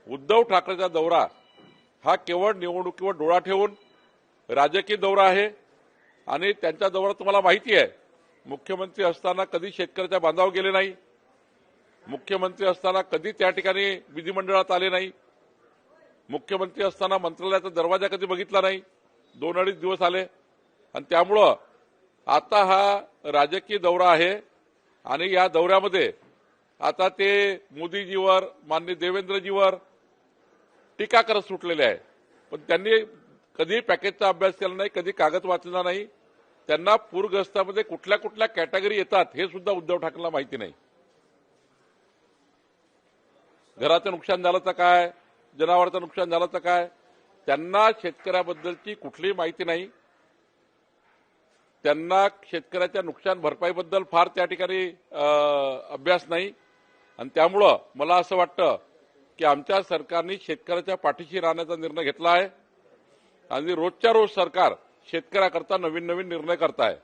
उद्धव ठाकरेचा दौरा हा केवळ निवडणुकीवर डोळा ठेवून राजकीय दौरा आहे आणि त्यांचा दौरा तुम्हाला माहिती आहे. मुख्यमंत्री असताना कधी शेतकऱ्याच्या बांधावर गेले नाही, मुख्यमंत्री असताना कधी त्या ठिकाणी विधिमंडळात आले नाही, मुख्यमंत्री असताना मंत्रालयाचा दरवाजा कधी बघितला नाही, 2-2.5 दिवस आले. आणि त्यामुळं आता हा राजकीय दौरा आहे आणि या दौऱ्यामध्ये आता ते मोदीजीवर, माननीय देवेंद्रजीवर टीका करत सुटलेले आहे. पण त्यांनी कधी पॅकेजचा अभ्यास केला नाही, कधी कागद वाचला नाही. त्यांना पूरग्रस्तामध्ये कुठल्या कुठल्या कॅटेगरी येतात हे सुद्धा उद्धव ठाकरेंना माहिती नाही. घराचं नुकसान झालं तर काय, जनावरांचं नुकसान झालं तर काय, त्यांना शेतकऱ्याबद्दलची कुठलीही माहिती नाही. त्यांना शेतकऱ्याच्या नुकसान भरपाईबद्दल फार त्या ठिकाणी अभ्यास नाही. आणि त्यामुळं मला असं वाटतं की आमच्या सरकारने शेतकऱ्याच्या पाठीशी राहण्याचा निर्णय घेतला आहे आणि रोजच्या रोज सरकार शेतकऱ्याकरता नवीन नवीन निर्णय करत आहे.